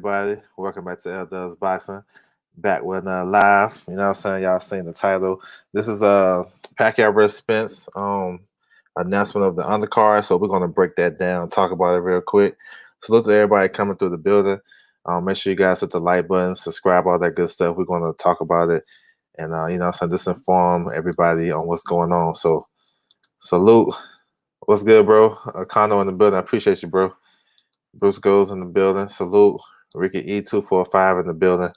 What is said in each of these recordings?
everybody? Welcome back to L Dubs Boxing. Back with another live. You know what I'm saying? Y'all seen the title. This is Pacquiao versus Spence announcement of the undercard. So we're gonna break that down, talk about it real quick. Salute to everybody coming through the building. Make sure you guys hit the like button, subscribe, all that good stuff. We're gonna talk about it and you know what I'm saying, just inform everybody on what's going on. So salute. What's good, bro? Kondo in the building. I appreciate you, bro. Bruce goes in the building. Salute. Ricky E245 in the building.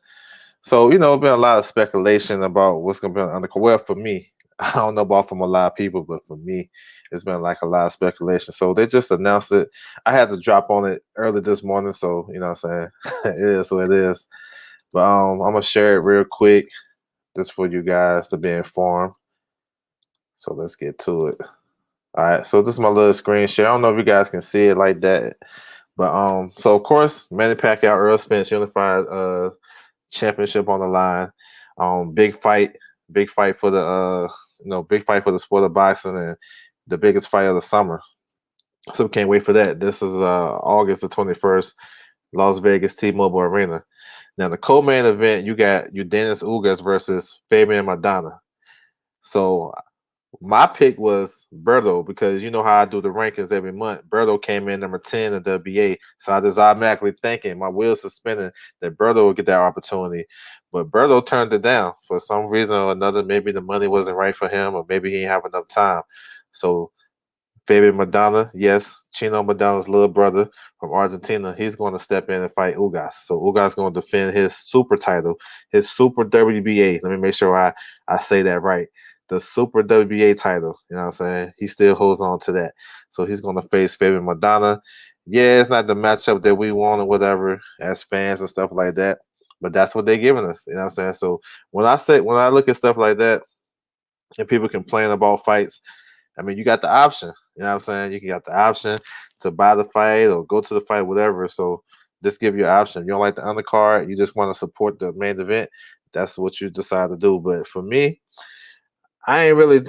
So, you know, been a lot of speculation about what's going to be on the undercard. Well, for me, I don't know about from a lot of people, but for me, it's been like a lot of speculation. So they just announced it. I had to drop on it early this morning. So, you know what I'm saying? It is what it is. But I'm going to share it real quick just for you guys to be informed. So let's get to it. All right. So this is my little screen share. I don't know if you guys can see it like that. But so of course, Manny Pacquiao, Earl Spence unified championship on the line. Big fight for the big fight for the sport of boxing and the biggest fight of the summer. So we can't wait for that. This is August the 21st, Las Vegas T-Mobile Arena. Now the co-main event, you got Dennis Ugas versus Fabian Maidana. So my pick was Berto because you know how I do the rankings every month. Berto came in number 10 in the WBA. So I just automatically thinking, my wheels are spinning, that Berto would get that opportunity. But Berto turned it down for some reason or another. Maybe the money wasn't right for him or maybe he didn't have enough time. So Fabian Maidana, yes, Chino Maidana's little brother from Argentina, he's going to step in and fight Ugas. So Ugas going to defend his super title, his super WBA. Let me make sure I say that right. The super WBA title, you know what I'm saying? He still holds on to that. So he's going to face Fabian Maidana. Yeah, it's not the matchup that we want or whatever as fans and stuff like that, but that's what they're giving us, you know what I'm saying? So when I look at stuff like that and people complain about fights, I mean, you got the option. You know what I'm saying? You got the option to buy the fight or go to the fight, whatever. So just give you an option. You don't like the undercard, you just want to support the main event. That's what you decide to do. But for me, I ain't really,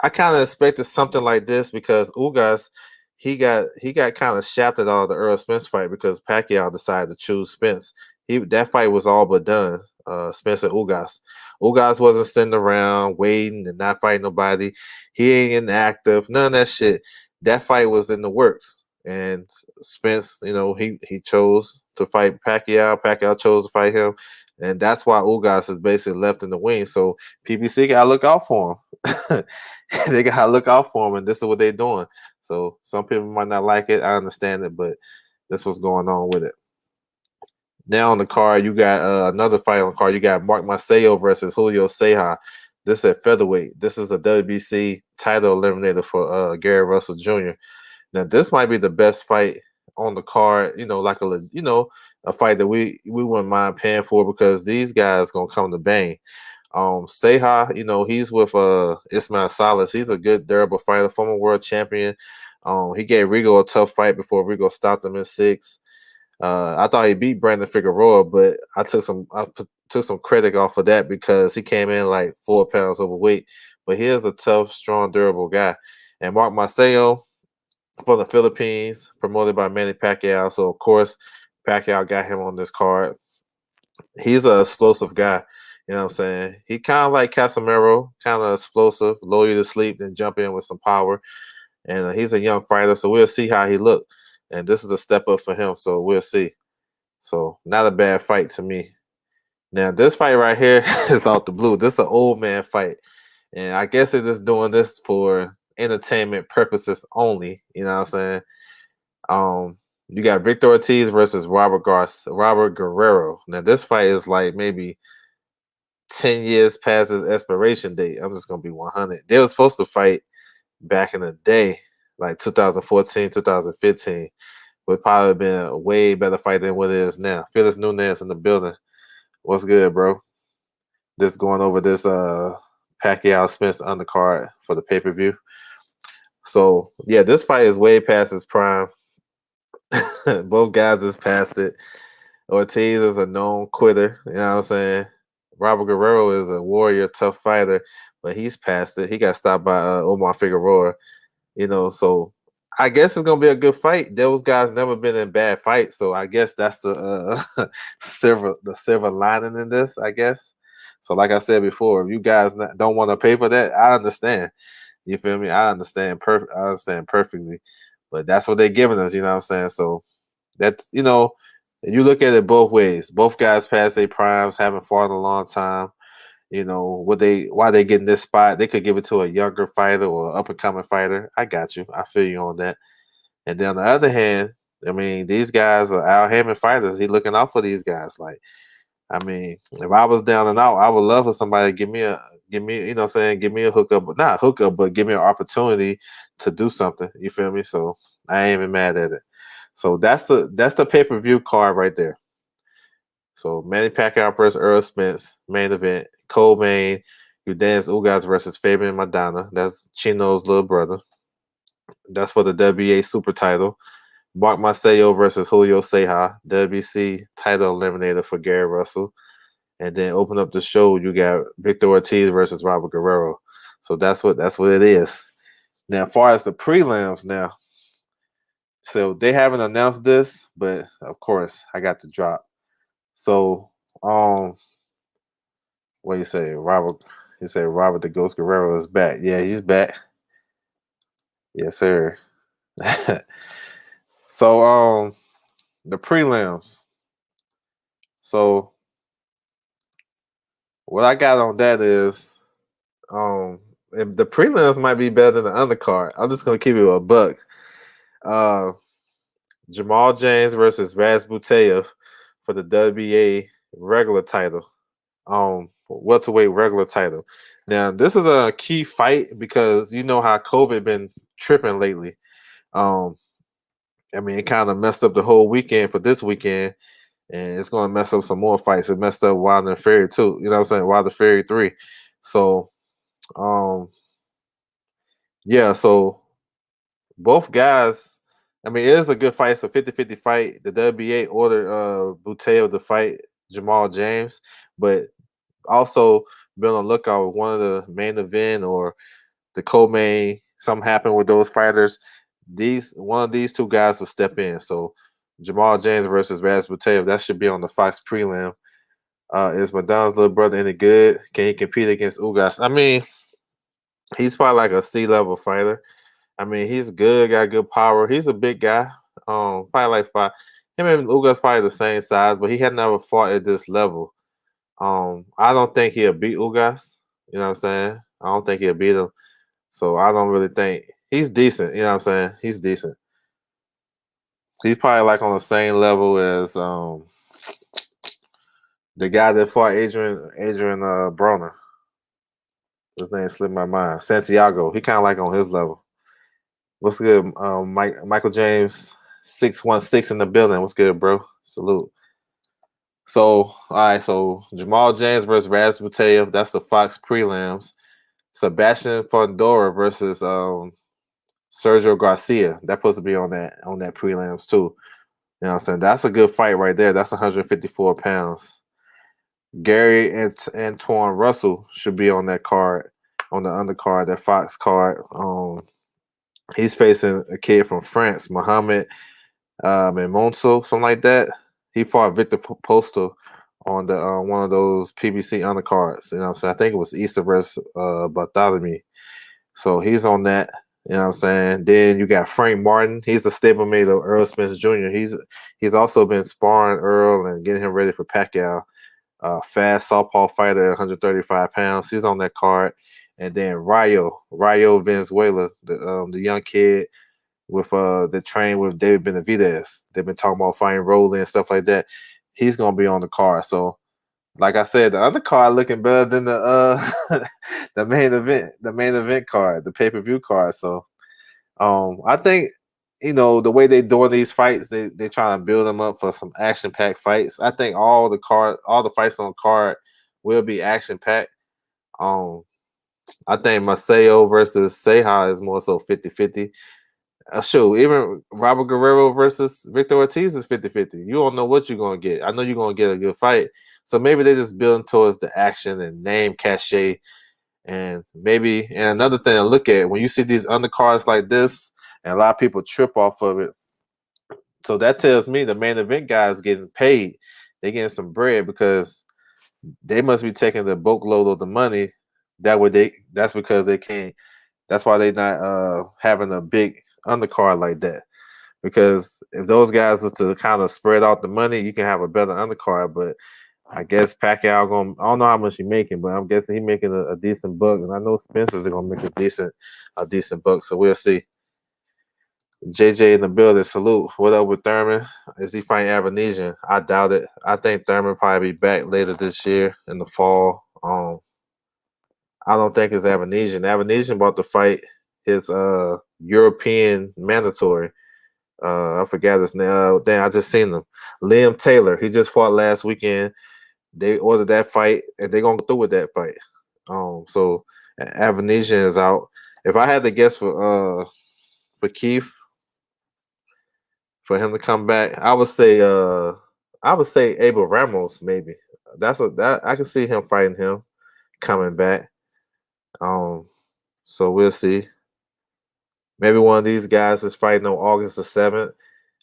I kind of expected something like this because Ugas, he got kind of shafted out of the Earl Spence fight because Pacquiao decided to choose Spence. That fight was all but done. Spence and Ugas. Ugas wasn't sitting around waiting and not fighting nobody. He ain't inactive, none of that shit. That fight was in the works. And Spence, he chose to fight Pacquiao. Pacquiao chose to fight him. And that's why Ugas is basically left in the wing. So PPC gotta look out for him. They gotta look out for him, and this is what they're doing. So some people might not like it. I understand it, but that's what's going on with it. Now on the card, you got another fight on the card. You got Mark Marcelo versus Julio Ceja. This is at featherweight. This is a WBC title eliminator for Gary Russell Jr. Now this might be the best fight on the card. Like a fight that we wouldn't mind paying for because these guys gonna come to bang. Ceja, he's with Ismail Salas. He's a good durable fighter, former world champion. He gave Rigo a tough fight before Rigo stopped him in 6. I thought he beat Brandon Figueroa, but I took some credit off of that because he came in like 4 pounds overweight. But he is a tough, strong, durable guy. And Mark Marcelo from the Philippines, promoted by Manny Pacquiao. So of course, Pacquiao got him on this card. He's an explosive guy. You know what I'm saying? He kind of like Casemiro, kind of explosive, lull you to sleep, and jump in with some power. And he's a young fighter, so we'll see how he look. And this is a step up for him, so we'll see. So not a bad fight to me. Now this fight right here is out the blue. This is an old man fight, and I guess it is doing this for entertainment purposes only. You know what I'm saying? You got Victor Ortiz versus Robert Guerrero. Now this fight is like maybe 10 years past his expiration date. I'm just gonna be 100. They were supposed to fight back in the day, like 2014, 2015. Would probably been a way better fight than what it is now. Felix Nunez in the building. What's good, bro? Just going over this Pacquiao Spence undercard for the pay-per-view. So yeah, this fight is way past its prime. Both guys is past it. Ortiz is a known quitter, you know what I'm saying? Robert Guerrero is a warrior, tough fighter, but he's past it. He got stopped by Omar Figueroa, so I guess it's gonna be a good fight. Those guys never been in bad fights, so I guess that's the silver lining in this. I guess. So, like I said before, if you guys don't want to pay for that, I understand. You feel me? I understand perfect. I understand perfectly, but that's what they're giving us. You know what I'm saying? So that's you look at it both ways. Both guys past their primes, haven't fought in a long time. Why they getting this spot? They could give it to a younger fighter or up and coming fighter. I got you. I feel you on that. And then on the other hand, I mean, these guys are Al Hammond fighters. He looking out for these guys. Like, I mean, if I was down and out, I would love for somebody to give me, you know what I'm saying, give me a hookup, but not a hookup, but give me an opportunity to do something. You feel me? So I ain't even mad at it. So that's the pay-per-view card right there. So Manny Pacquiao versus Earl Spence, main event. Co-main, Udinese Ugas versus Fabian Madonna. That's Chino's little brother. That's for the WBA super title. Mark Marcelo versus Julio Ceja, WBC title eliminator for Gary Russell. And then open up the show, you got Victor Ortiz versus Robert Guerrero. So that's what it is. Now, as far as the prelims now, so they haven't announced this, but of course I got the drop. So what you say, Robert? You say Robert the Ghost Guerrero is back. Yeah, he's back. Yes, sir. So the prelims. So what I got on that is the prelims might be better than the undercard. I'm just gonna keep it a buck. Uh Jamal James versus Raz Butayev for the WBA regular title. Welterweight regular title. Now this is a key fight because you know how COVID been tripping lately. Um, I mean it kind of messed up the whole weekend for this weekend, and it's gonna mess up some more fights. It messed up Wilder and Fury too. You know what I'm saying? Wilder Fury 3. So um yeah, so both guys, I mean, it is a good fight. It's a 50-50 fight. The WBA ordered Butayev to fight Jamal James, but also be on the lookout with one of the main event or the co-main. Something happened with those fighters. One of these two guys will step in. So Jamal James versus Raz Butayev, that should be on the Fox prelim. Is Madonna's little brother any good? Can he compete against Ugas? I mean, he's probably like a C-level fighter. I mean, he's good, got good power. He's a big guy. Probably like five. Him and Ugas probably the same size, but he had never fought at this level. I don't think he'll beat Ugas. You know what I'm saying? I don't think he'll beat him. So I don't really think he's decent. You know what I'm saying? He's decent. He's probably like on the same level as the guy that fought Adrian Broner. His name slipped my mind. Santiago. He kind of like on his level. What's good, Michael James, 616 in the building. What's good, bro? Salute. So, all right. So Jamal James versus Raz Butayev. That's the Fox prelims. Sebastian Fundora versus Sergio Garcia. That's supposed to be on that prelims too. You know what I'm saying? That's a good fight right there. That's 154 pounds. Gary and Antoine Russell should be on that card, on the undercard, that Fox card. He's facing a kid from France, Mohamed Monso, something like that. He fought Victor Postal on the one of those PBC undercards. You know what I'm saying? I think it was Easter versus Bartholomew. So he's on that. You know what I'm saying? Then you got Frank Martin. He's the stablemate of Earl Spence Jr. He's also been sparring Earl and getting him ready for Pacquiao. Fast southpaw fighter, 135 pounds. He's on that card. And then Rayo Venezuela, the young kid with that trained with David Benavidez. They've been talking about fighting Rolling and stuff like that. He's gonna be on the card. So, like I said, the undercard looking better than the the main event card, the pay-per-view card. So, I think the way they doing these fights, they trying to build them up for some action-packed fights. I think all the fights on card will be action-packed. I think Maceo versus Ceja is more so 50-50. Sure, even Robert Guerrero versus Victor Ortiz is 50-50. You don't know what you're going to get. I know you're going to get a good fight. So maybe they're just building towards the action and name cachet. And another thing to look at, when you see these undercards like this, and a lot of people trip off of it. So that tells me the main event guys getting paid. They getting some bread because they must be taking the boatload of the money. That's because they can't. That's why they not having a big undercard like that. Because if those guys were to kind of spread out the money, you can have a better undercard. But I guess Pacquiao going. I don't know how much he making, but I'm guessing he making a decent buck, and I know Spencer's gonna make a decent buck. So we'll see. JJ in the building. Salute. What up with Thurman? Is he fighting Avanesian? I doubt it. I think Thurman probably be back later this year in the fall. I don't think it's Avanesian. Avanesian about to fight his European mandatory. I forgot his name. Damn, I just seen him. Liam Taylor. He just fought last weekend. They ordered that fight, and they're gonna go through with that fight. So Avanesian is out. If I had to guess for Keith, for him to come back, I would say Abel Ramos maybe. That I can see him fighting him coming back. So we'll see. Maybe one of these guys is fighting on August the 7th.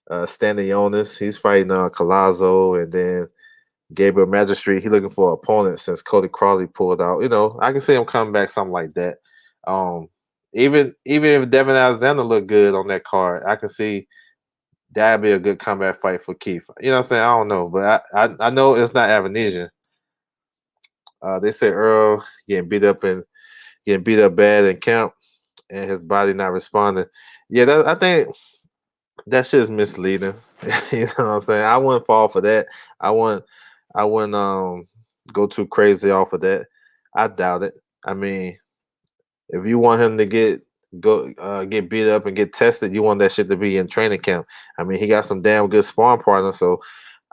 Stanionis, he's fighting Collazo, and then Gabriel Magistrate, he looking for an opponent since Cody Crawley pulled out. I can see him coming back, something like that. Even if Devin Alexander looked good on that card, I can see that'd be a good comeback fight for Keith. You know what I'm saying? I don't know, but I know it's not Avanesian. They say Earl getting beat up bad in camp, and his body not responding. Yeah, I think that shit's misleading. You know what I'm saying? I wouldn't fall for that. I wouldn't go too crazy off of that. I doubt it. I mean, if you want him to get beat up and get tested, you want that shit to be in training camp. I mean, he got some damn good sparring partners, so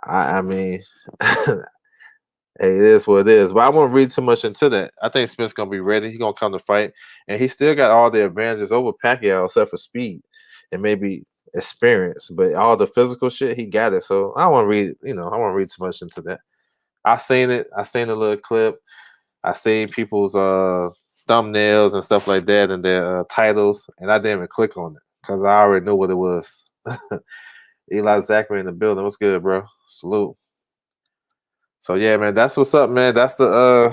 I mean, hey, it is what it is. But I won't read too much into that. I think Spence gonna be ready. He's gonna come to fight, and he still got all the advantages over Pacquiao, except for speed and maybe experience. But all the physical shit, he got it. So I don't want to read. I won't read too much into that. I seen it. I seen a little clip. I seen people's thumbnails and stuff like that and their titles, and I didn't even click on it because I already knew what it was. Eli Zachary in the building. What's good, bro? Salute. So yeah, man, that's what's up, man. That's the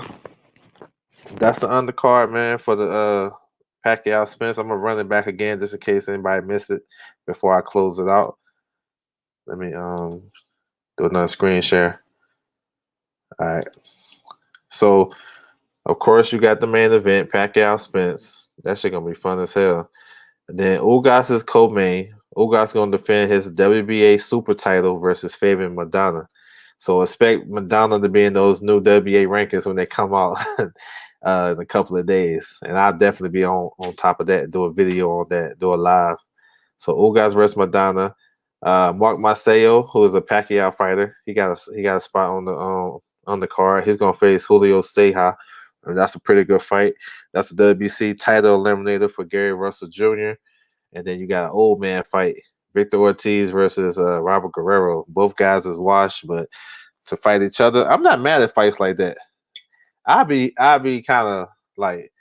undercard, man, for the Pacquiao Spence. I'm gonna run it back again just in case anybody missed it before I close it out. Let me do another screen share. All right. So of course you got the main event, Pacquiao Spence. That shit gonna be fun as hell. And then Ugas is co-main. Ugas gonna defend his WBA super title versus Fabian Madonna. So expect Madonna to be in those new WBA rankings when they come out in a couple of days. And I'll definitely be on top of that, do a video on that, do a live. So Ugas versus Madonna. Mark Maceo, who is a Pacquiao fighter, he got a spot on the card. He's gonna face Julio Ceja. And that's a pretty good fight. That's a WBC title eliminator for Gary Russell Jr. And then you got an old man fight, Victor Ortiz versus Robert Guerrero. Both guys is washed, but to fight each other, I'm not mad at fights like that. I'd be kind of like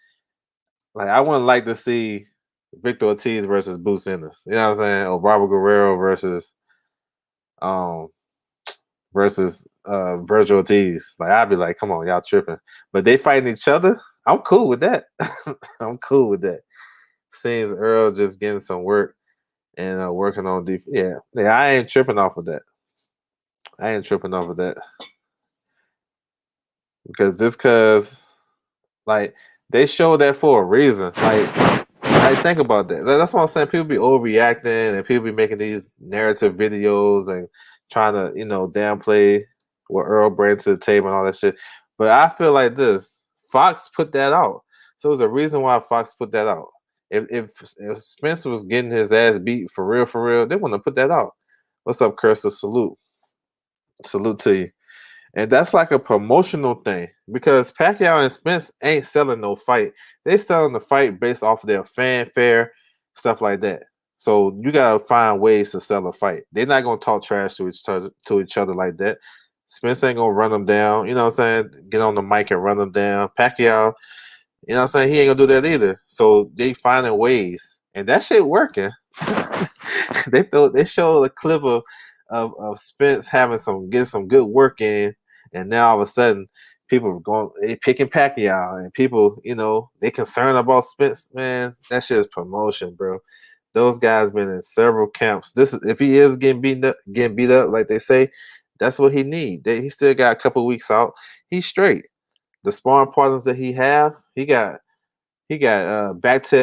I wouldn't like to see Victor Ortiz versus Bruce Ennis. You know what I'm saying? Or Robert Guerrero versus Virgil Ortiz. Like I'd be like, come on, y'all tripping. But they fighting each other. I'm cool with that. I'm cool with that. Seems Earl just getting some work and working on defense. Yeah, I ain't tripping off of that. Because like they show that for a reason. Like think about that. That's what I'm saying. People be overreacting and people be making these narrative videos and trying to, downplay what Earl brings to the table and all that shit. But I feel like this. Fox put that out. So there's a reason why Fox put that out. If Spencer was getting his ass beat for real, they wouldn't have put that out. What's up, Cursor? Salute to you. And that's like a promotional thing because Pacquiao and Spence ain't selling no fight. They selling the fight based off their fanfare, stuff like that. So you gotta find ways to sell a fight. They're not gonna talk trash to each other like that. Spence ain't gonna run them down. You know what I'm saying? Get on the mic and run them down. Pacquiao, you know what I'm saying? He ain't gonna do that either. So they finding ways, and that shit working. They showed a clip of Spence getting some good work in, and now all of a sudden people are they picking Pacquiao, and people, they concerned about Spence. Man, that shit is promotion, bro. Those guys been in several camps. This is if he is getting beat up like they say, that's what he need. He still got a couple weeks out. He's straight. The sparring partners that he got back to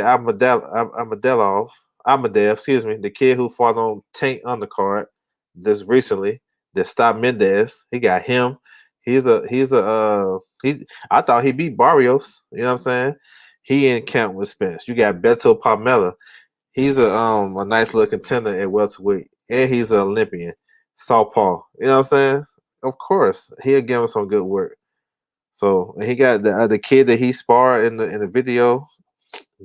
Amadev, excuse me, the kid who fought on Tank Undercard just recently, that stopped Mendez. He got him. He I thought he beat Barrios, you know what I'm saying? He in camp with Spence. You got Beto Palmella. He's a nice little contender at welterweight. And he's an Olympian. Southpaw. You know what I'm saying? Of course. He'll give him some good work. So he got the kid that he sparred in the video.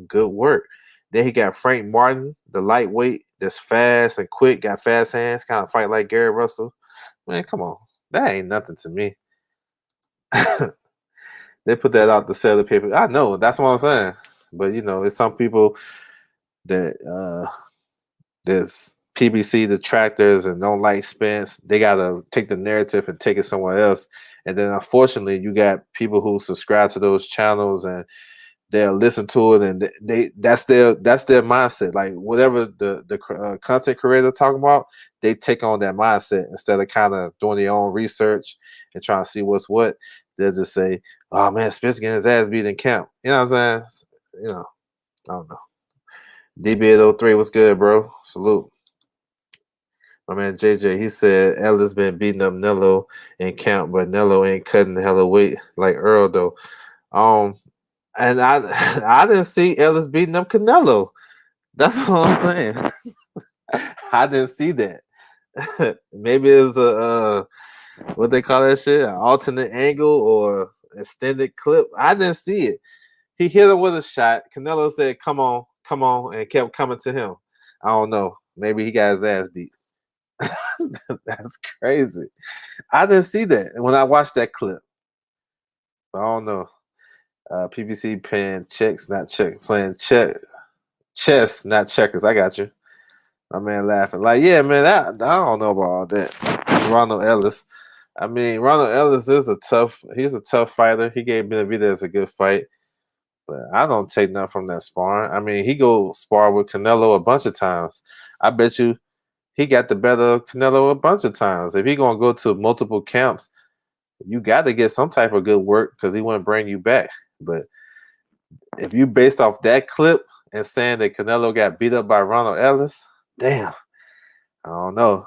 Good work. Then he got Frank Martin, the lightweight that's fast and quick, got fast hands, kind of fight like Gary Russell. Man, come on. That ain't nothing to me. They put that out to sell the paper. I know, that's what I'm saying. But it's some people that there's PBC detractors and don't like Spence. They gotta take the narrative and take it somewhere else. And then unfortunately you got people who subscribe to those channels and they'll listen to it, and that's their mindset. Like whatever the content creator talking about, they take on that mindset instead of kind of doing their own research and trying to see what's what. They'll just say, "Oh man, Spence getting his ass beat in camp." You know what I'm saying? I don't know. DB803, what's good, bro? Salute. My man JJ, he said Ellis been beating up Nello in camp, but Nello ain't cutting the hella weight like Earl though. And I didn't see Ellis beating up Canelo. That's what I'm saying. I didn't see that. Maybe it's a what they call that shit, an alternate angle or extended clip. I didn't see it. He hit him with a shot. Canelo said, "Come on, come on," and kept coming to him. I don't know. Maybe he got his ass beat. That's crazy. I didn't see that when I watched that clip. I don't know. PBC playing checks, not check. Playing chess, not checkers. I got you. My man laughing. Like, yeah, man, I don't know about all that. Ronald Ellis. I mean, Ronald Ellis he's a tough fighter. He gave Benavidez a good fight. But I don't take nothing from that sparring. I mean, he go spar with Canelo a bunch of times. I bet you he got the better of Canelo a bunch of times. If he gonna go to multiple camps, you got to get some type of good work because he wouldn't bring you back. But if you based off that clip and saying that Canelo got beat up by Ronald Ellis, damn, I don't know.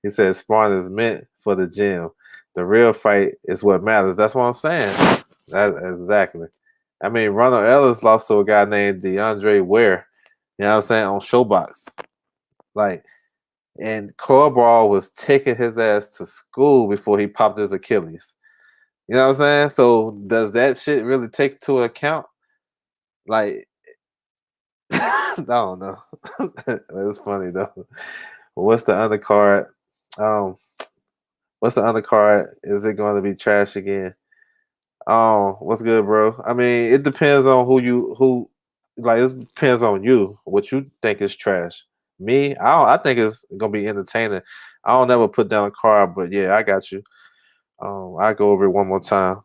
He said sparring is meant for the gym. The real fight is what matters. That's what I'm saying. Exactly. I mean, Ronald Ellis lost to a guy named DeAndre Ware. You know what I'm saying? On Showbox. Like, and Corball was taking his ass to school before he popped his Achilles. You know what I'm saying? So does that shit really take to account? Like, I don't know. It's funny though. What's the undercard? Um, what's the undercard? Is it going to be trash again? What's good, bro? I mean, it depends on who. Like, it depends on you. What you think is trash. Me, I think it's gonna be entertaining. I don't ever put down a card, but yeah, I got you. I go over it one more time.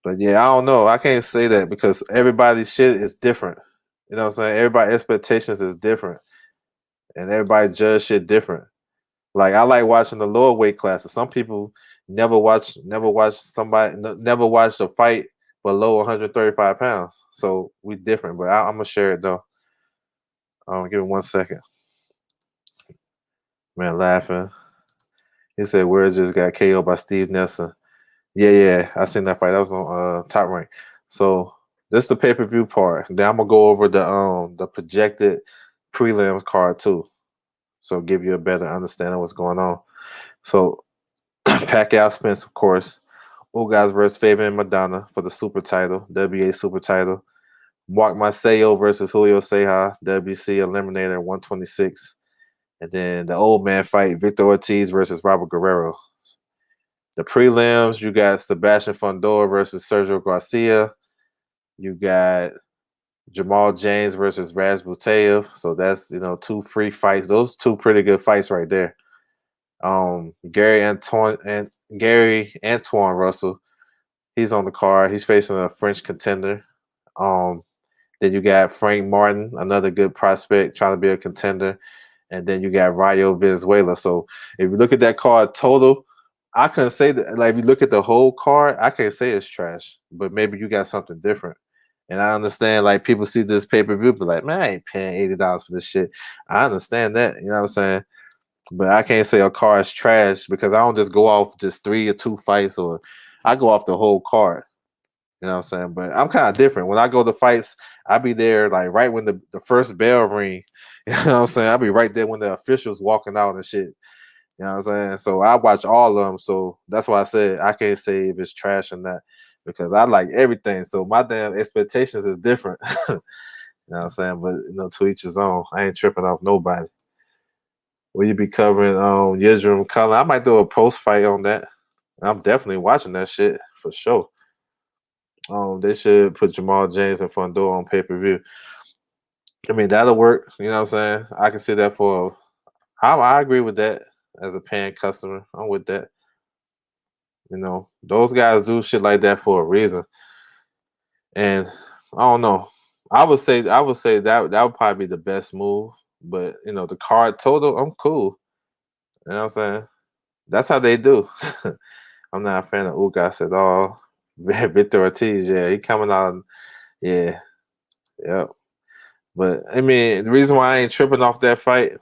But yeah, I don't know. I can't say that because everybody's shit is different. You know what I'm saying? Everybody's expectations is different, and everybody judge shit different. Like I like watching the lower weight classes. Some people never watch never watch a fight below 135 pounds. So we different. But I'm gonna share it though. Give me 1 second. Man, laughing. He said Ware just got KO'd by Steve Nelson. Yeah, I seen that fight. That was on Top Rank. So this is the pay-per-view part. Then I'm gonna go over the projected prelims card too. So give you a better understanding of what's going on. So Pacquiao Spence, of course. Ugas versus Fabian Madonna for the super title, WA super title. Mark Macedo versus Julio Ceja, WC Eliminator 126. And then the old man fight, Victor Ortiz versus Robert Guerrero. The prelims, you got Sebastian Fundora versus Sergio Garcia. You got Jamal James versus Razbutayev. So that's, you know, 2 free fights. Those 2 pretty good fights right there. Gary Antoine Russell. He's on the card. He's facing a French contender. Um, then you got Frank Martin, another good prospect trying to be a contender. And then you got Rayo Venezuela. So if you look at that card total, I couldn't say that. Like if you look at the whole card, I can't say it's trash. But maybe you got something different. And I understand, like people see this pay-per-view, but like, man, I ain't paying $80 for this shit. I understand that, you know what I'm saying? But I can't say a card is trash because I don't just go off just 3 or 2 fights, or I go off the whole card. You know what I'm saying? But I'm kind of different. When I go to fights, I be there like right when the first bell ring. You know what I'm saying? I'll be right there when the officials walking out and shit. You know what I'm saying? So I watch all of them. So that's why I said I can't say if it's trash or not because I like everything. So my damn expectations is different. You know what I'm saying? But you know, to each his own. I ain't tripping off nobody. Will you be covering Yildirim Cullen? I might do a post fight on that. I'm definitely watching that shit for sure. They should put Jamal James and Fundor on pay-per-view. I mean, that'll work. You know what I'm saying? I can see that for. I agree with that as a paying customer. I'm with that. You know, those guys do shit like that for a reason. And I don't know. I would say that would probably be the best move. But you know, the card total, I'm cool. You know what I'm saying? That's how they do. I'm not a fan of Ugas at all. Victor Ortiz, yeah, he coming out. Yeah, yep. But I mean, the reason why I ain't tripping off that fight,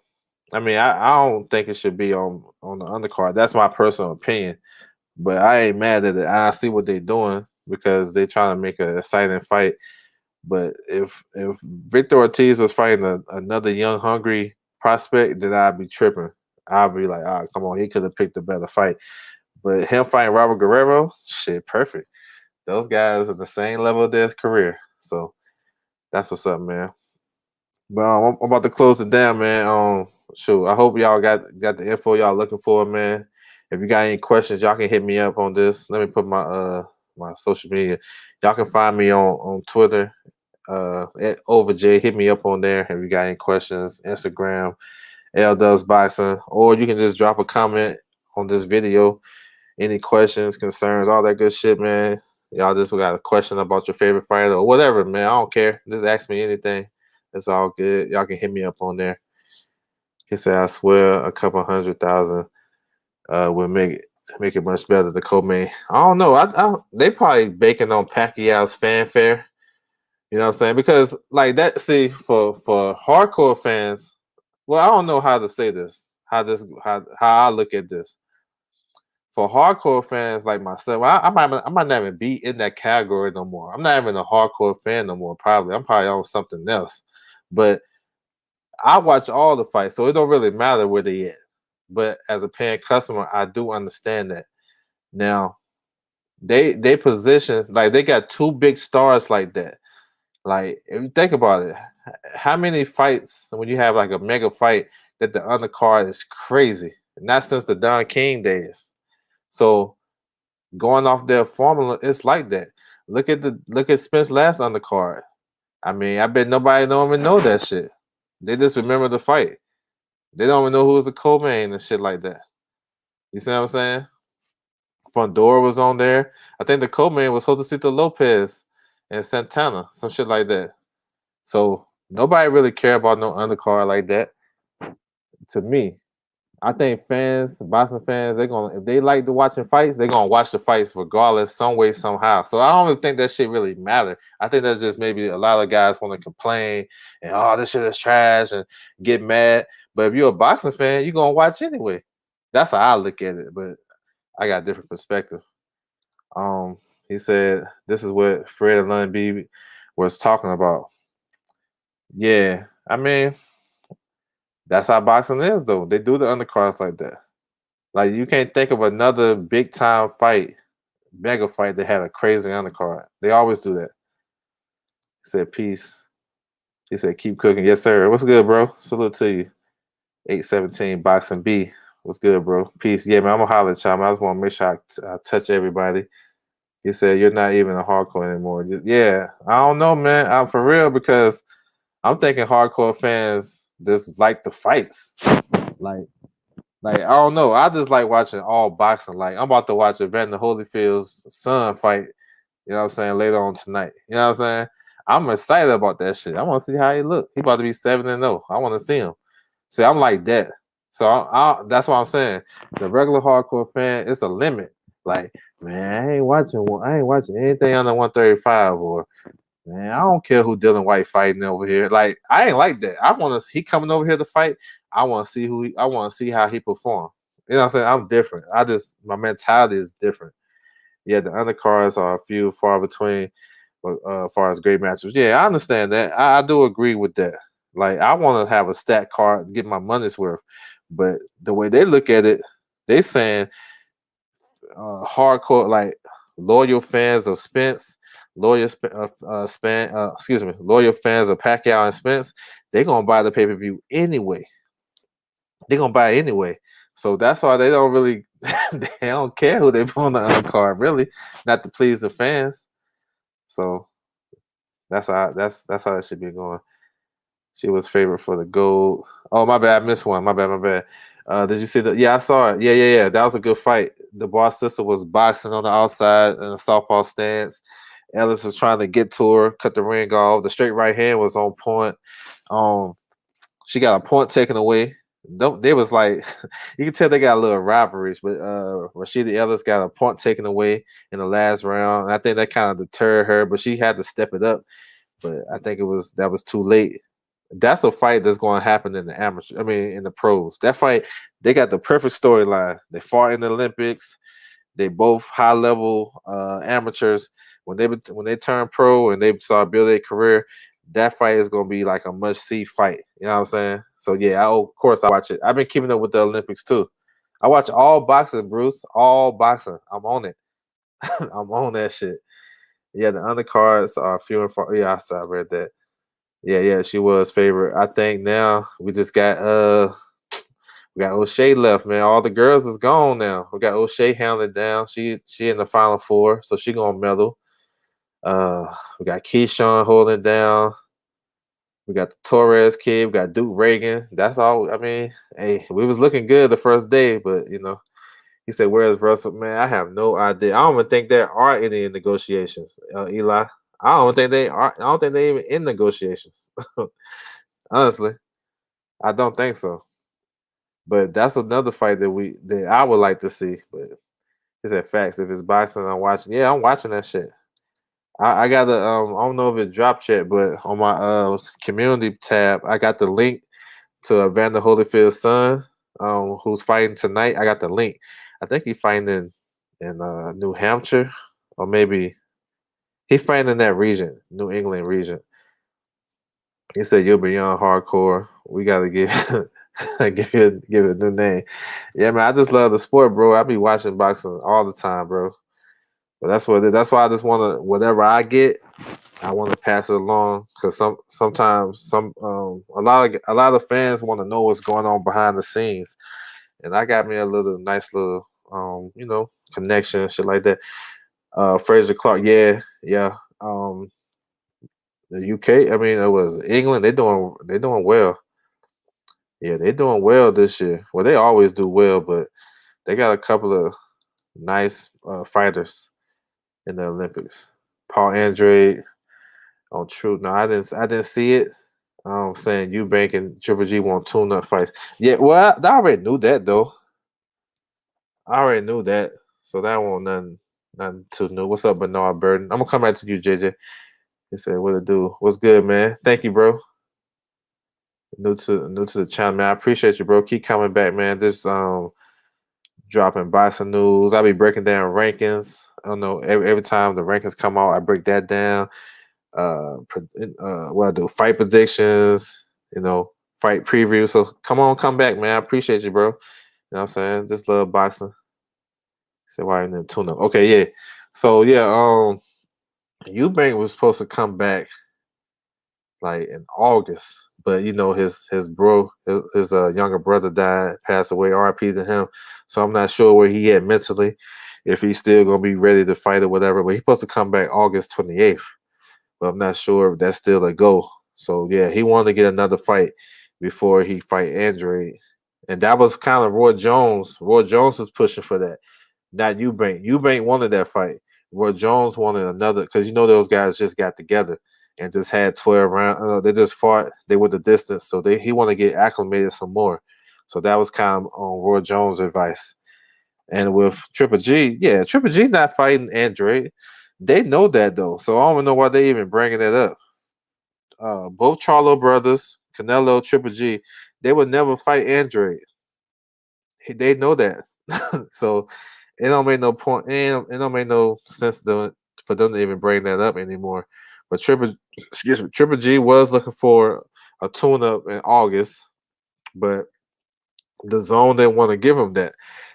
I mean, I don't think it should be on the undercard. That's my personal opinion. But I ain't mad at it. I see what they're doing because they're trying to make an exciting fight. But if Victor Ortiz was fighting another young, hungry prospect, then I'd be tripping. I'd be like, ah, come on, he could have picked a better fight. But him fighting Robert Guerrero, shit, perfect. Those guys are the same level of their career. So that's what's up, man. But I'm about to close it down, man. Shoot, I hope y'all got the info y'all looking for, man. If you got any questions, y'all can hit me up on this. Let me put my social media. Y'all can find me on Twitter at OverJ. Hit me up on there if you got any questions. Instagram, L Does Boxing, or you can just drop a comment on this video. Any questions, concerns, all that good shit, man. Y'all just got a question about your favorite fighter or whatever, man. I don't care. Just ask me anything. It's all good. Y'all can hit me up on there. He said, I swear a couple 100,000 would make it much better. The co-main. I don't know. They probably baking on Pacquiao's fanfare. You know what I'm saying? Because like that, see, for hardcore fans, well, I don't know how to say this. How I look at this. For hardcore fans like myself, I might not even be in that category no more. I'm not even a hardcore fan no more. Probably, I'm probably on something else. But I watch all the fights, so it don't really matter where they at. But as a paying customer, I do understand that. Now, they position like they got 2 big stars like that. Like if you think about it, how many fights when you have like a mega fight that the undercard is crazy? Not since the Don King days. So going off their formula, it's like that. Look at Spence last undercard. I mean, I bet nobody don't even know that shit. They just remember the fight. They don't even know who was the co-main and shit like that. You see what I'm saying? Fundora was on there. I think the co-main was Josecito Lopez and Santana, some shit like that. So nobody really care about no undercard like that. To me, I think fans, boxing fans, they're gonna if they like to watching fights, they're gonna watch the fights regardless, some way, somehow. So I don't even think that shit really matter. I think that's just maybe a lot of guys want to complain and oh, this shit is trash and get mad. But if you're a boxing fan, you're gonna watch anyway. That's how I look at it. But I got a different perspective. He said this is what Fred and Lund B was talking about. Yeah, I mean, that's how boxing is though. They do the undercards like that. Like you can't think of another big time fight, mega fight that had a crazy undercard. They always do that. He said peace. He said keep cooking. Yes, sir. What's good, bro? Salute to you. 817 Boxing B. What's good, bro? Peace. Yeah, man, I'm gonna holler at y'all. Man. I just want to make sure I touch everybody. He said you're not even a hardcore anymore. Yeah, I don't know, man. I'm for real because I'm thinking hardcore fans just like the fights. Like, I don't know. I just like watching all boxing. Like, I'm about to watch Evander Holyfield's son fight. You know what I'm saying? Later on tonight. You know what I'm saying? I'm excited about that shit. I want to see how he look. He about to be 7-0. I want to see him. See, I'm like that. So that's what I'm saying. The regular hardcore fan, it's a limit. Like, man, I ain't watching anything under 135 or man, I don't care who Dylan White fighting over here. Like, I ain't like that. I want to he coming over here to fight. I want to see I want to see how he perform. You know what I'm saying? I'm different. My mentality is different. Yeah, the undercards are few far between as far as great matches. Yeah, I understand that. I do agree with that. Like, I want to have a stat card to get my money's worth. But the way they look at it, they saying hardcore, like loyal fans of Spence, loyal fans of Pacquiao and Spence, they're gonna buy the pay-per-view anyway. They're gonna buy it anyway. So that's why they don't really they don't care who they put on the undercard, really, not to please the fans. So that's how it should be going. She was favorite for the gold. Oh, my bad, I missed one. My bad. Did you see the? Yeah, I saw it. Yeah. That was a good fight. The boss sister was boxing on the outside in a softball stance. Ellis was trying to get to her, cut the ring off. The straight right hand was on point. Um, she got a point taken away. They was like, you can tell they got a little rivalries, but Rashida Ellis got a point taken away in the last round. And I think that kind of deterred her, but she had to step it up. But I think that was too late. That's a fight that's going to happen in the amateur. I mean, in the pros. That fight, they got the perfect storyline. They fought in the Olympics. They both high level amateurs. When they turn pro and they start build their career, that fight is going to be like a must see fight. You know what I'm saying? So yeah, of course I watch it. I've been keeping up with the Olympics too. I watch all boxing, Bruce. All boxing. I'm on it. I'm on that shit. Yeah, the undercards are few and far. Yeah, I read that. Yeah, she was favorite. I think now we got O'Shea left, man. All the girls is gone now. We got O'Shea handling down. She in the final four, so she gonna medal. We got Keyshawn holding down. We got the Torres kid. We got Duke Reagan. That's all. I mean, hey, we was looking good the first day, but he said, "Where's Russell?" Man, I have no idea. I don't even think there are any negotiations, Eli. I don't think they are. I don't think they even in negotiations. Honestly, I don't think so. But that's another fight that I would like to see. But he said facts. If it's boxing, I'm watching. Yeah, I'm watching that shit. I got the I don't know if it dropped yet, but on my community tab, I got the link to Evander Holyfield's son, who's fighting tonight. I got the link. I think he's fighting in New Hampshire, or maybe he's fighting in that region, New England region. He said you're beyond hardcore. We gotta give give it a new name. Yeah, man. I just love the sport, bro. I be watching boxing all the time, bro. But that's why I just wanna whatever I get, I want to pass it along because sometimes a lot of fans want to know what's going on behind the scenes, and I got me a little nice little connection shit like that. Fraser Clark, yeah. The UK, I mean, it was England. They doing well. Yeah, they doing well this year. Well, they always do well, but they got a couple of nice fighters in the Olympics. Paul Andre on True. No, I didn't see it. Saying Eubank and Triple G want tune-up fights. Yeah, well, I already knew that though. I already knew that, so that won't nothing too new. What's up, Bernard Burden? I'm gonna come back to you, JJ. He said, "What it do? What's good, man? Thank you, bro. New to the channel, man. I appreciate you, bro. Keep coming back, man. This dropping boxing news. I'll be breaking down rankings. I don't know. Every time the rankings come out, I break that down. What I do, fight predictions, fight preview. So come back, man. I appreciate you, bro. You know what I'm saying? Just love boxing. Say why you didn't tune up. Okay, yeah. So yeah, Eubank was supposed to come back like in August, but his younger brother died, passed away, RIP to him. So I'm not sure where he at mentally. if he's still gonna be ready to fight or whatever. But he's supposed to come back August 28th. But I'm not sure if that's still a go. So yeah, he wanted to get another fight before he fight Andre. And that was kind of Roy Jones. Roy Jones was pushing for that. Not Eubank. Eubank wanted that fight. Roy Jones wanted another because those guys just got together and just had 12 rounds. They just fought. They were the distance, so he wanted to get acclimated some more. So that was kind of on Roy Jones' advice. And with Triple G, yeah, Triple G not fighting Andre. They know that though, so I don't even know why they even bringing that up. Both Charlo brothers, Canelo, Triple G, they would never fight Andre. They know that, so it don't make no point. It don't make no sense for them to even bring that up anymore. But Triple G was looking for a tune-up in August, but the zone didn't want to give him that.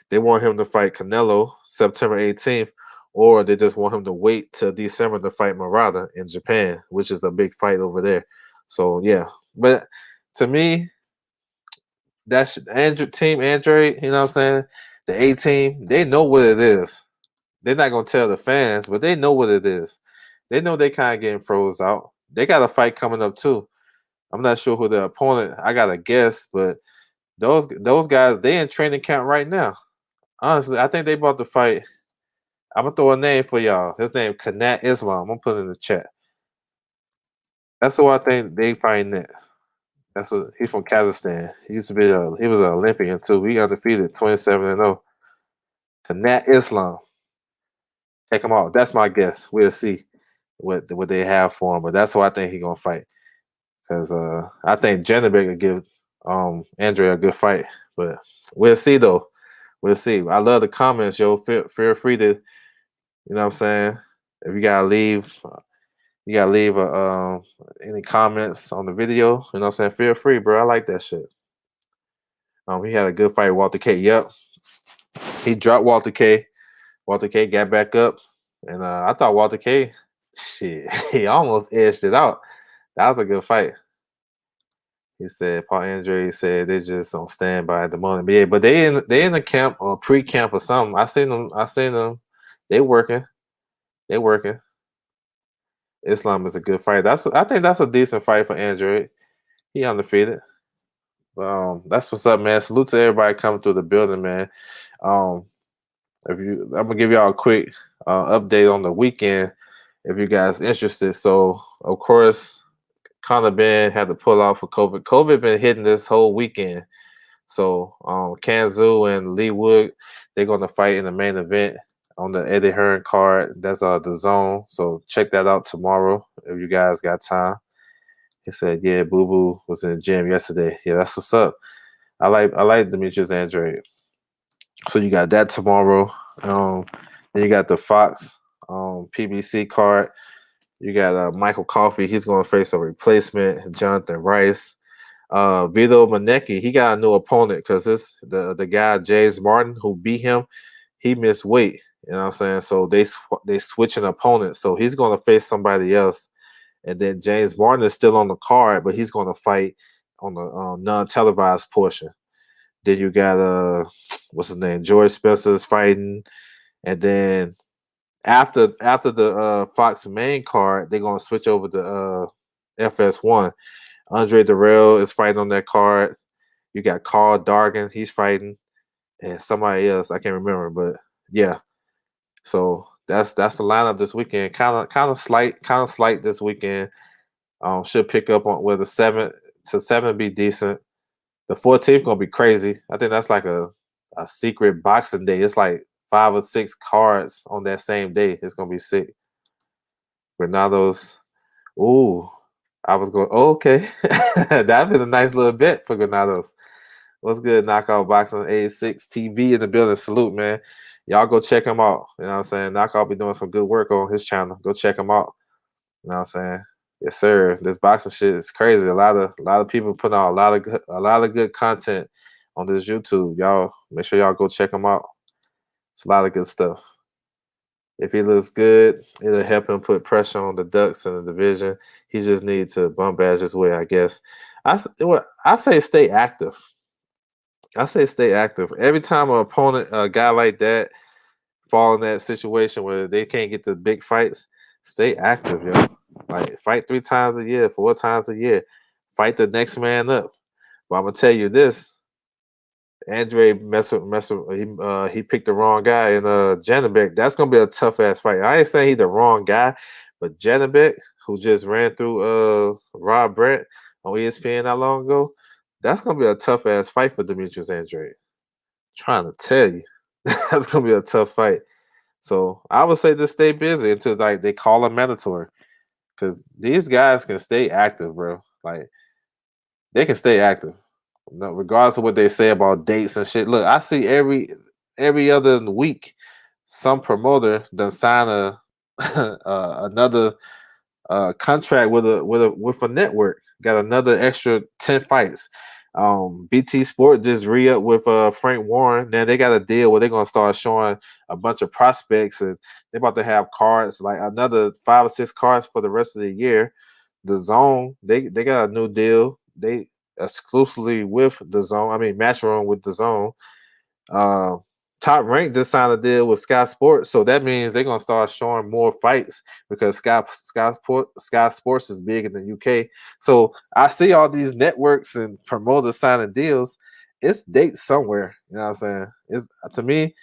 They want him to fight Canelo September 18th, or they just want him to wait till December to fight Murata in Japan, which is a big fight over there. So yeah, but to me, that's Team Android. You know what I'm saying? The A team, they know what it is. They're not gonna tell the fans, but they know what it is. They know they kind of getting froze out. They got a fight coming up too. I'm not sure who the opponent. I got a guess, but those guys, they in training camp right now. Honestly, I think they about to fight. I'm gonna throw a name for y'all. His name Kanat Islam. I'm gonna put it in the chat. That's who I think they fighting it. He's from Kazakhstan. He used to be he was an Olympian too. He undefeated 27-0. Kanat Islam. Check him out. That's my guess. We'll see what they have for him, but that's who I think he's gonna fight. Because I think Janabek will give Andre a good fight, but we'll see though. We'll see. I love the comments, yo. Feel free to, you know what I'm saying. If you gotta leave any comments on the video. You know what I'm saying. Feel free, bro. I like that shit. He had a good fight, Walter K. Yep, he dropped Walter K. Walter K. got back up, and I thought Walter K. Shit, he almost edged it out. That was a good fight. He said Paul Andre said they just on standby at the moment. But yeah, but they in the camp or pre-camp or something. I seen them. They working. They working. Islam is a good fight. I think that's a decent fight for Andre. He undefeated. That's what's up, man. Salute to everybody coming through the building, man. I'm gonna give y'all a quick update on the weekend if you guys interested. So of course, Conor Ben had to pull out for COVID. COVID been hitting this whole weekend. So Kanzu and Lee Wood, they're gonna fight in the main event on the Eddie Hearn card. That's the zone. So check that out tomorrow if you guys got time. He said, yeah, Boo Boo was in the gym yesterday. Yeah, that's what's up. I like Demetrius Andrade. So you got that tomorrow. Then you got the Fox PBC card. You got Michael Coffey. He's going to face a replacement, Jonathan Rice. Vito Manecki, he got a new opponent because the guy James Martin who beat him, he missed weight. You know what I'm saying? So they switching opponents. So he's going to face somebody else. And then James Martin is still on the card, but he's going to fight on the non-televised portion. Then you got what's his name? George Spencer is fighting, and then after the Fox main card, they're gonna switch over to FS1. Andre Darrell is fighting on that card. You got Carl Dargan, he's fighting, and somebody else I can't remember, but yeah. So that's the lineup this weekend. Kind of slight this weekend. Should pick up on where the 7 be decent. The 14th gonna be crazy. I think that's like a secret boxing day. It's like 5 or 6 cards on that same day. It's gonna be sick. Granados. Ooh, I was going. Oh, okay, that'd been a nice little bet for Granados. What's good? Knockout Boxing 86 TV in the building. Salute, man. Y'all go check him out. You know what I'm saying? Knockout be doing some good work on his channel. Go check him out. You know what I'm saying? Yes, sir. This boxing shit is crazy. A lot of people put out a lot of good content on this YouTube. Y'all make sure y'all go check him out. It's a lot of good stuff. If he looks good, it'll help him put pressure on the Ducks in the division. He just needs to bump badge his way, I guess. I say stay active. I say stay active. Every time an opponent, a guy like that, fall in that situation where they can't get the big fights, stay active, yo. Like fight 3 times a year, 4 times a year. Fight the next man up. But I'm gonna tell you this: Andre he picked the wrong guy in Janabek. That's gonna be a tough ass fight. I ain't saying he's the wrong guy, but Janabek, who just ran through Rob Brant on ESPN not long ago, that's gonna be a tough ass fight for Demetrius Andre. Trying to tell you, that's gonna be a tough fight. So I would say just stay busy until like they call him mandatory, because these guys can stay active, bro. Like they can stay active, no, regardless of what they say about dates and shit. Look, I see every other week some promoter done sign a another contract with a network. Got another extra 10 fights. BT Sport just re-up with Frank Warren. Then they got a deal where they're gonna start showing a bunch of prospects, and they're about to have cards like another 5 or 6 cards for the rest of the year. The Zone, they got a new deal. They exclusively with the Zone. I mean, Matchroom with the Zone. Uh, Top Rank just signed a deal with Sky Sports, so that means they're gonna start showing more fights because Sky Sports is big in the UK. So I see all these networks and promoters signing deals. It's dates somewhere. You know what I'm saying? It's to me,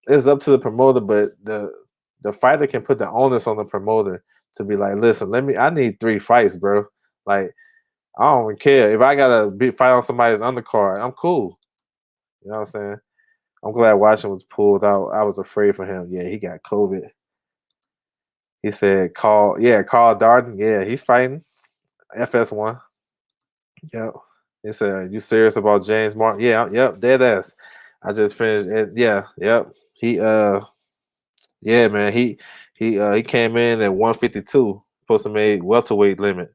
it's up to the promoter, but the fighter can put the onus on the promoter to be like, listen, I need 3 fights, bro. Like I don't even care if I gotta fight on somebody's undercard. I'm cool. You know what I'm saying? I'm glad Washington was pulled out. I was afraid for him. Yeah, he got COVID. He said, Carl Darden. Yeah, he's fighting. FS1. Yep. He said, you serious about James Martin? Yeah, yep, dead ass. I just finished it. Yeah, yep. He yeah, man, he came in at 152, supposed to make welterweight limit.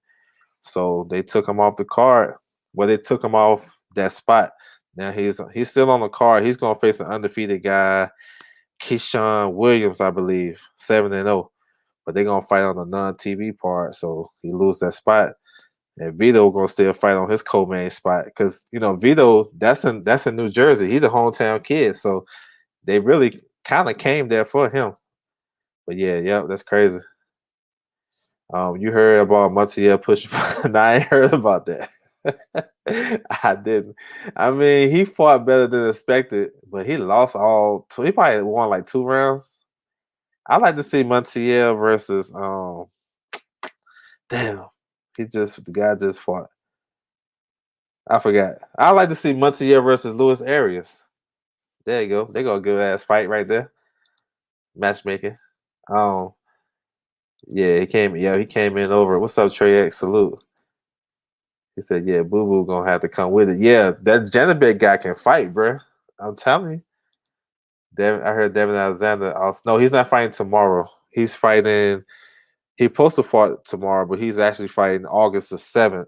So they took him off the card. Well, they took him off that spot. Now he's still on the card. He's gonna face an undefeated guy, Keyshawn Williams, I believe, 7-0. But they're gonna fight on the non-TV part, so he lose that spot. And Vito gonna still fight on his co-main spot because Vito, that's in New Jersey. He the hometown kid, so they really kind of came there for him. But yeah, yep, that's crazy. You heard about Montiel pushing? No, I ain't heard about that. I didn't. I mean, he fought better than expected, but he lost all. He probably won like 2 rounds. I like to see Montiel versus damn. The guy just fought. I forgot. I like to see Montiel versus Luis Arias. There you go. They got a good ass fight right there. Matchmaking. Um, yeah, he came in over. What's up, Trey X? Salute. He said, "Yeah, Boo Boo gonna have to come with it." Yeah, that Janabek guy can fight, bro. I'm telling you. I heard Devin Alexander also. No, he's not fighting tomorrow. He's fighting. He's supposed to fight tomorrow, but he's actually fighting August the 7th.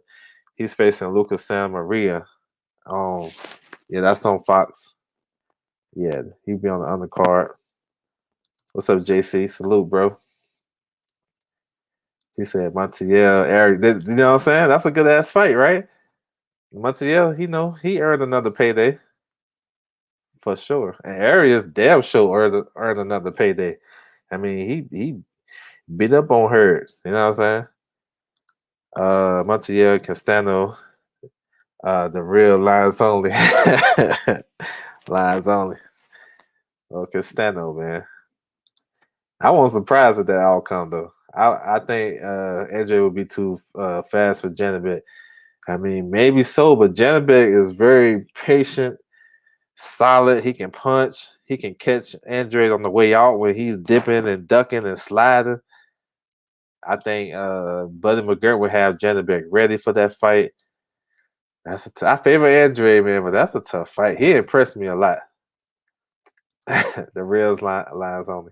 He's facing Lucas San Maria. Um, yeah, that's on Fox. Yeah, he'll be on the undercard. What's up, JC? Salute, bro. He said Montiel, Eric. You know what I'm saying? That's a good ass fight, right? Montiel, he earned another payday for sure, and Arias damn sure earned another payday. I mean, he beat up on her. You know what I'm saying? Montiel Castano, the real lines only, lines only. Oh, Castano, man. I wasn't surprised at that outcome though. I think AJ would be too fast for Janabek. I mean, maybe so, but Janabek is very patient, solid. He can punch. He can catch Andre on the way out when he's dipping and ducking and sliding. I think Buddy McGirt would have Janabek ready for that fight. I favor Andre, man, but that's a tough fight. He impressed me a lot. The real lines only.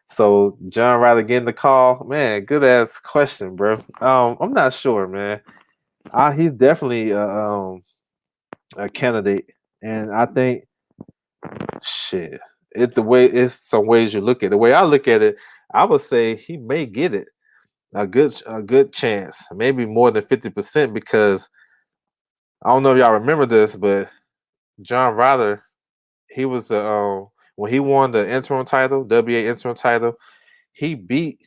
So John Ryder getting the call, man. Good ass question, bro. I'm not sure, man. He's definitely a candidate, and I think shit. It's some ways you look at it. The way I look at it, I would say he may get it a good chance, maybe more than 50% because I don't know if y'all remember this, but John Ryder, he was when he won the interim title, WA interim title, he beat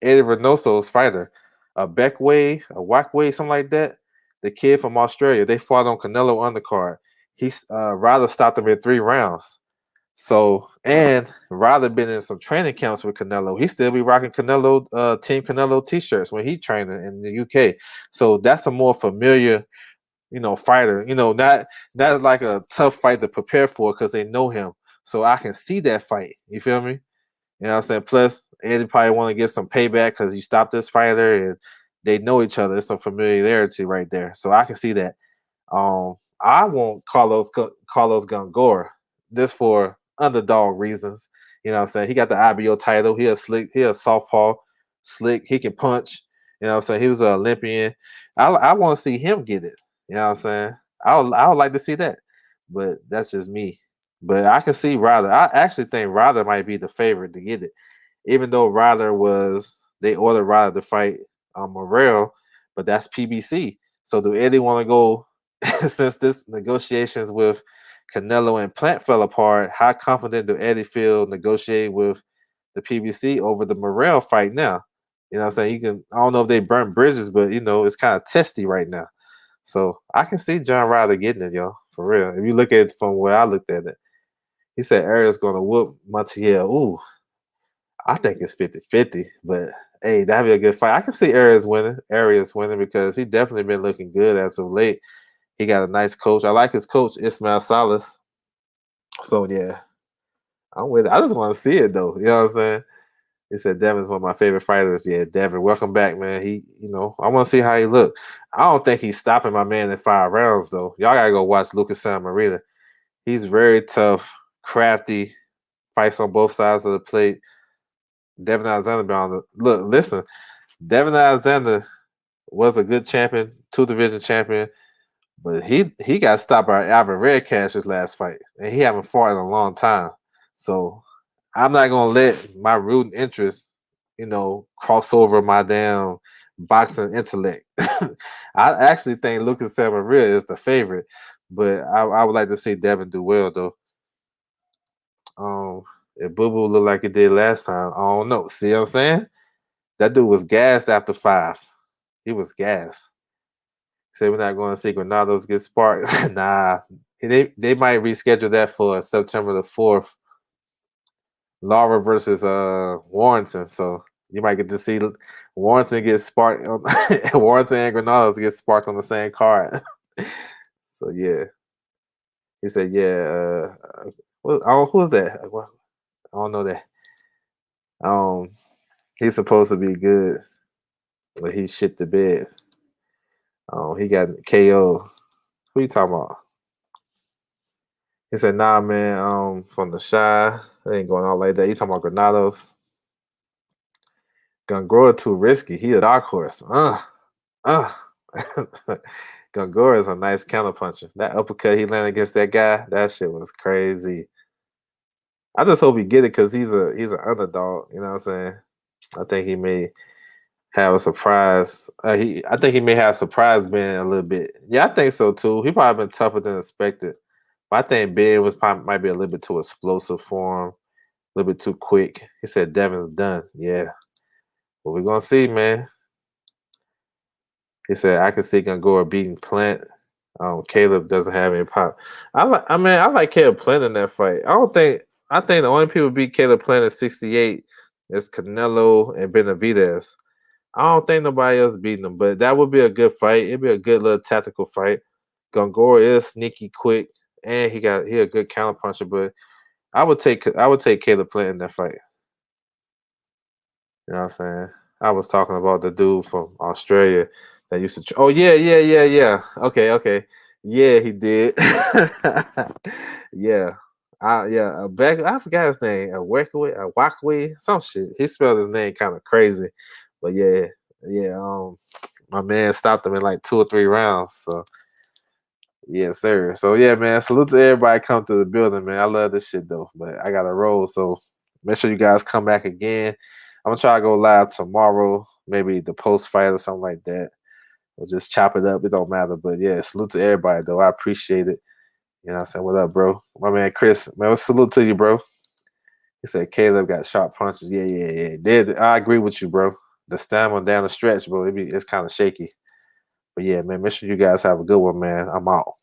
Eddie Reynoso's fighter, a Beckway, a Wackway, something like that. The kid from Australia. They fought on Canelo undercard. He Ryder stopped him in 3 rounds. So and Ryder been in some training camps with Canelo. He still be rocking Canelo Team Canelo t-shirts when he training in the UK. So that's a more familiar, fighter. Not like a tough fight to prepare for because they know him. So I can see that fight. You feel me? You know what I'm saying? Plus, Eddie probably want to get some payback because you stopped this fighter and they know each other. There's some familiarity right there. So I can see that. I want Carlos Gongora just for underdog reasons. You know what I'm saying? He got the IBO title. He a southpaw, slick. He can punch. You know what I'm saying? He was an Olympian. I want to see him get it. You know what I'm saying? I would like to see that. But that's just me. But I can see Ryder. I actually think Ryder might be the favorite to get it. Even though they ordered Ryder to fight Morrell, but that's PBC. So do Eddie want to go since this negotiations with Canelo and Plant fell apart? How confident do Eddie feel negotiating with the PBC over the Morrell fight now? You know what I'm saying? I don't know if they burn bridges, but it's kind of testy right now. So I can see John Ryder getting it, y'all. For real. If you look at it from where I looked at it. He said Ariel's gonna whoop Montiel. Ooh, I think it's 50-50, but hey, that'd be a good fight. I can see Arias winning because he definitely been looking good as of late. He got a nice coach. I like his coach, Ismail Salas. So yeah, I'm with it. I just want to see it though. You know what I'm saying? He said Devin's one of my favorite fighters. Yeah, Devin, welcome back, man. I want to see how he look. I don't think he's stopping my man in 5 rounds though. Y'all gotta go watch Lucas San Marina. He's very tough, crafty, fights on both sides of the plate. Devin Alexander been on the look. Listen, Devin Alexander was a good champion, 2 division champion, but he got stopped by Alvin Redcash his last fight, and he haven't fought in a long time. So I'm not gonna let my rooting interest, cross over my damn boxing intellect. I actually think Lucas Samaria is the favorite, but I would like to see Devin do well though. If Boo Boo looked like it did last time, I don't know. See what I'm saying? That dude was gassed after 5. He was gassed. Say we're not going to see Granados get sparked. Nah, they might reschedule that for September the 4th. Lara versus Warrington. So you might get to see Warrington get sparked. Warrington and Granados get sparked on the same card. So yeah, he said yeah. Who's that? I don't know that. He's supposed to be good, but he shit the bed. He got KO. Who you talking about? He said, nah, man, from the shy. It ain't going on like that. You talking about Granados. Gongora too risky. He a dark horse. Gongora is a nice counterpuncher. That uppercut he landed against that guy, that shit was crazy. I just hope he get it because he's an underdog. You know what I'm saying? I think he may have a surprise. I think he may have surprise Ben a little bit. Yeah, I think so too. He probably been tougher than expected. But I think Ben might be a little bit too explosive for him, a little bit too quick. He said Devin's done. Yeah. But we're gonna see, man. He said I can see Gongora beating Plant. Caleb doesn't have any pop. I like Caleb Plant in that fight. I think the only people beat Caleb Plant at 68 is Canelo and Benavidez. I don't think nobody else beating him, but that would be a good fight. It'd be a good little tactical fight. Gongora is sneaky quick, and he a good counterpuncher. But I would take Caleb Plant in that fight. You know what I'm saying? I was talking about the dude from Australia that used to. Oh yeah. Okay. Yeah, he did. Yeah. I forgot his name. A Wakwe, some shit. He spelled his name kind of crazy, but yeah. My man stopped him in like 2 or 3 rounds. So yes, sir. So yeah, man. Salute to everybody come to the building, man. I love this shit though, but I got to roll. So make sure you guys come back again. I'm gonna try to go live tomorrow, maybe the post fight or something like that. We'll just chop it up. It don't matter. But yeah, salute to everybody though. I appreciate it. You know what I'm saying? What up, bro? My man Chris, man, salute to you, bro. He said Caleb got sharp punches. Yeah, yeah, yeah. Did I agree with you, bro? The stamina down the stretch, bro. It's kind of shaky. But yeah, man, make sure you guys have a good one, man. I'm out.